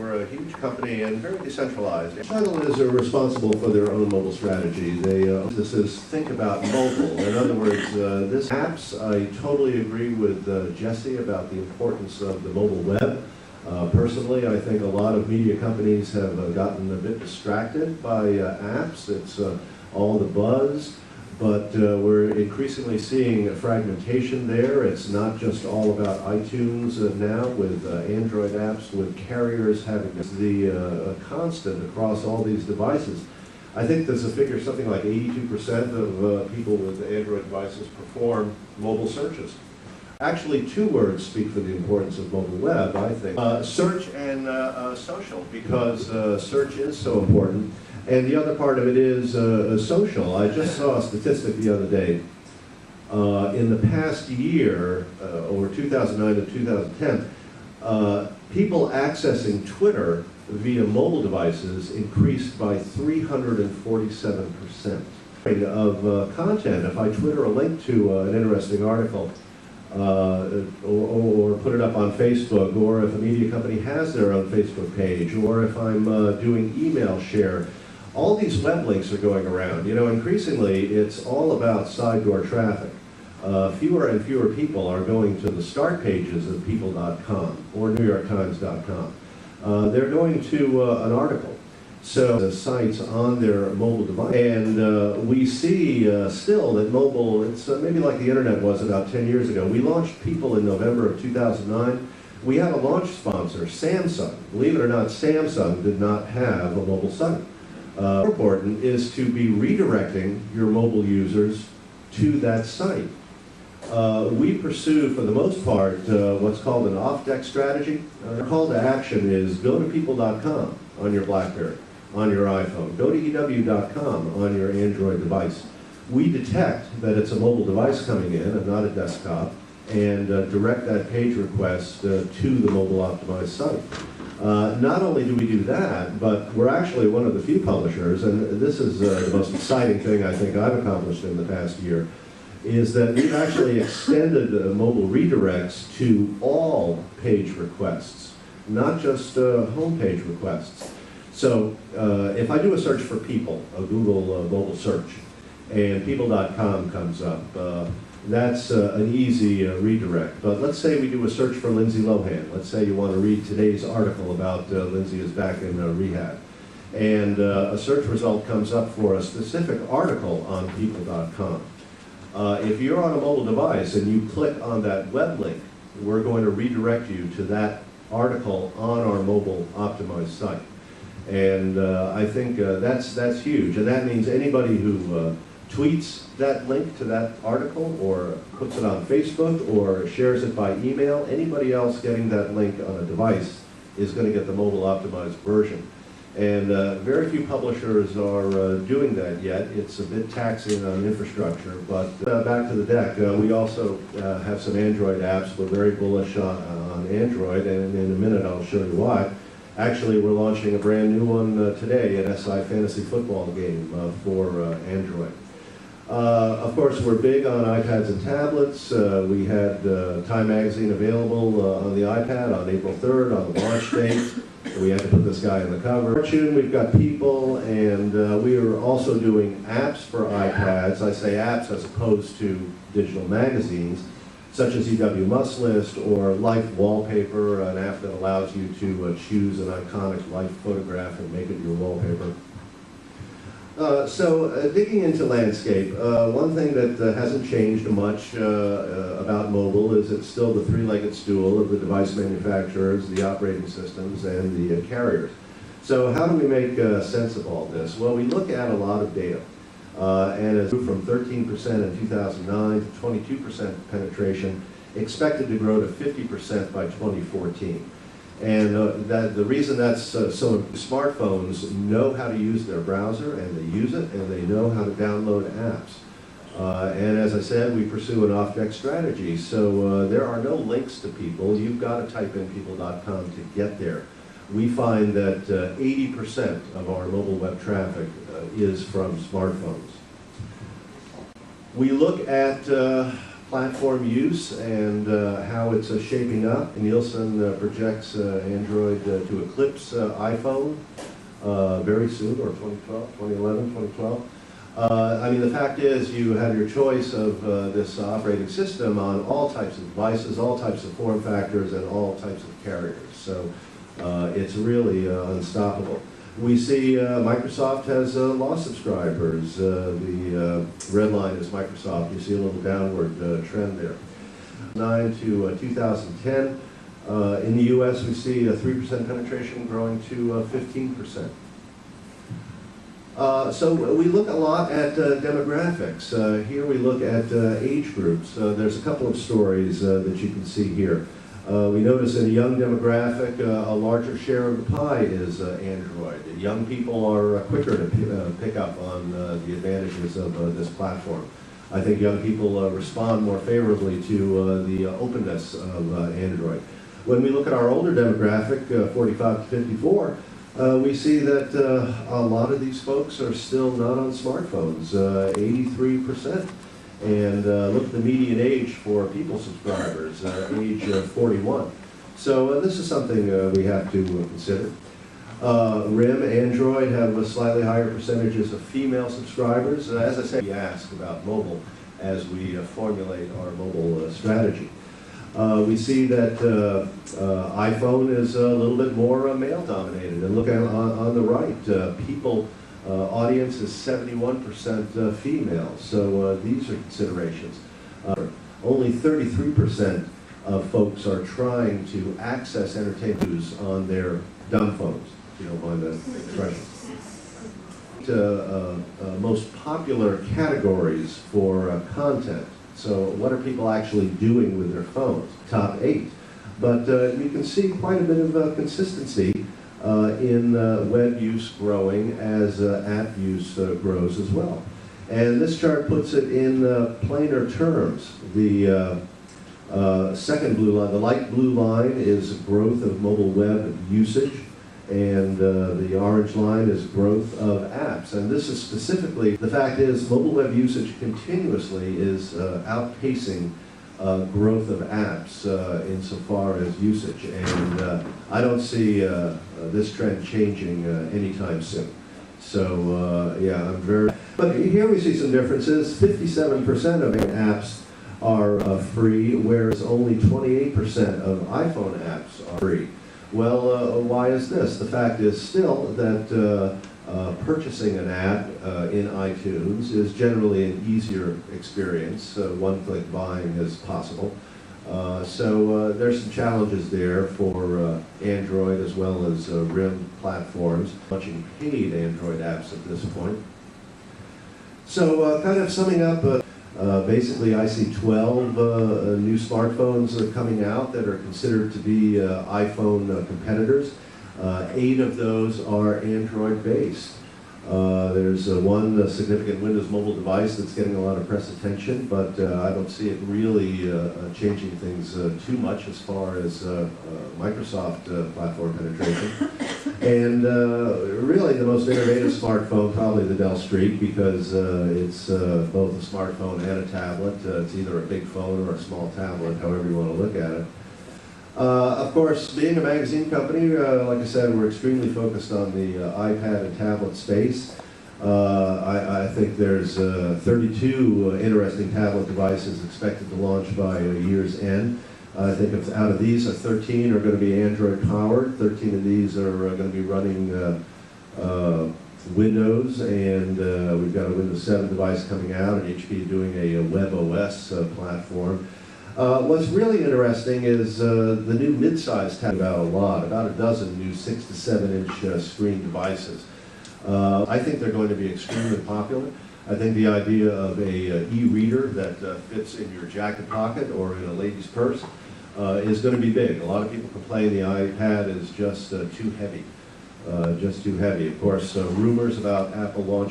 We're a huge company and very decentralized. Channel are responsible for their own mobile strategy. This is think about mobile. In other words, this apps, I totally agree with Jesse about the importance of the mobile web. Personally, I think a lot of media companies have gotten a bit distracted by apps. It's all the buzz. But we're increasingly seeing a fragmentation there. It's not just all about iTunes now with Android apps, with carriers having the constant across all these devices. I think there's a figure, something like 82% of people with Android devices perform mobile searches. Actually, two words speak for the importance of mobile web, I think. Search and social, because search is so important. And the other part of it is social. I just saw a statistic the other day. In the past year, or 2009 to 2010, people accessing Twitter via mobile devices increased by 347% of content. If I Twitter a link to an interesting article, or put it up on Facebook, or if a media company has their own Facebook page, or if I'm doing email share, all these web links are going around. You know, increasingly, it's all about side door traffic. Fewer and fewer people are going to the start pages of people.com or NewYorkTimes.com. They're going to an article. So the sites on their mobile device. And we see still that mobile, it's maybe like the internet was about 10 years ago. We launched People in November of 2009. We had a launch sponsor, Samsung. Believe it or not, Samsung did not have a mobile site. More important is to be redirecting your mobile users to that site. We pursue, for the most part, what's called an off-deck strategy. Our call to action is go to people.com on your BlackBerry, on your iPhone. Go to EW.com on your Android device. We detect that it's a mobile device coming in and not a desktop, and direct that page request to the mobile optimized site. Not only do we do that, but we're actually one of the few publishers, and this is the most exciting thing I think I've accomplished in the past year, is that we've actually extended mobile redirects to all page requests, not just homepage requests. So if I do a search for people, a Google mobile search, and people.com comes up, that's an easy redirect. But let's say we do a search for Lindsay Lohan. Let's say you want to read today's article about Lindsay is back in rehab. And a search result comes up for a specific article on people.com. If you're on a mobile device and you click on that web link, we're going to redirect you to that article on our mobile optimized site. And I think that's huge. And that means anybody who tweets that link to that article or puts it on Facebook or shares it by email, anybody else getting that link on a device is going to get the mobile optimized version. And very few publishers are doing that yet. It's a bit taxing on infrastructure, but back to the deck. We also have some Android apps. We're very bullish on Android, and in a minute I'll show you why. Actually, we're launching a brand new one today, an SI Fantasy Football game for Android. Of course, we're big on iPads and tablets. We had Time Magazine available on the iPad on April 3rd on the launch date. We had to put this guy on the cover. Fortune, we've got People, and we are also doing apps for iPads. I say apps as opposed to digital magazines, such as EW Must List or Life Wallpaper, an app that allows you to choose an iconic Life photograph and make it your wallpaper. So digging into landscape, one thing that hasn't changed much about mobile is it's still the three-legged stool of the device manufacturers, the operating systems, and the carriers. So how do we make sense of all this? Well, we look at a lot of data. And it's from 13% in 2009 to 22% penetration, expected to grow to 50% by 2014. And the reason that's so smartphones know how to use their browser, and they use it, and they know how to download apps. And as I said, we pursue an off-deck strategy. So there are no links to People. You've got to type in people.com to get there. We find that 80% of our mobile web traffic is from smartphones. We look at platform use and how it's shaping up. Nielsen projects Android to eclipse iPhone very soon, or 2012, 2011, 2012. I mean, the fact is you have your choice of this operating system on all types of devices, all types of form factors, and all types of carriers. So it's really unstoppable. We see Microsoft has lost subscribers. The red line is Microsoft. You see a little downward trend there. 2009 to 2010. In the U.S., we see a 3% penetration growing to 15%. So we look a lot at demographics. Here we look at age groups. There's a couple of stories that you can see here. We notice in a young demographic, a larger share of the pie is Android. Young people are quicker to pick up on the advantages of this platform. I think young people respond more favorably to the openness of Android. When we look at our older demographic, 45 to 54, we see that a lot of these folks are still not on smartphones, 83%. And look at the median age for people subscribers, age 41. So this is something we have to consider. RIM, Android have slightly higher percentages of female subscribers. As I said, we ask about mobile as we formulate our mobile strategy. We see that iPhone is a little bit more male-dominated. And look at on the right, audience is 71% female. So these are considerations. Only 33% of folks are trying to access entertainment news on their dumb phones, if you don't mind the expression. Most popular categories for content. So what are people actually doing with their phones? Top 8. But you can see quite a bit of consistency in web use growing as app use grows as well. And this chart puts it in plainer terms. The second blue line, the light blue line, is growth of mobile web usage, and the orange line is growth of apps. And this is specifically, the fact is, mobile web usage continuously is outpacing growth of apps insofar as usage. And I don't see this trend changing anytime soon. So yeah, I'm very... But here we see some differences. 57% of apps are free, whereas only 28% of iPhone apps are free. Well, why is this? The fact is still that purchasing an app in iTunes is generally an easier experience. One-click buying is possible. So there's some challenges there for Android as well as RIM platforms, launching paid Android apps at this point. So kind of summing up, basically I see 12 new smartphones coming out that are considered to be iPhone competitors. 8 of those are Android-based. There's one significant Windows mobile device that's getting a lot of press attention, but I don't see it really changing things too much as far as Microsoft platform penetration. And really the most innovative smartphone, probably the Dell Streak, because it's both a smartphone and a tablet. It's either a big phone or a small tablet, however you want to look at it. Of course, being a magazine company, like I said, we're extremely focused on the iPad and tablet space. I think there's 32 interesting tablet devices expected to launch by year's end. I think out of these, 13 are going to be Android powered. 13 of these are going to be running Windows, and we've got a Windows 7 device coming out, and HP doing a WebOS platform. What's really interesting is the new mid-size tablet, about a dozen new 6 to 7 inch screen devices. I think they're going to be extremely popular. I think the idea of a e-reader that fits in your jacket pocket or in a lady's purse is going to be big. A lot of people complain the iPad is just too heavy. Of course, rumors about Apple launching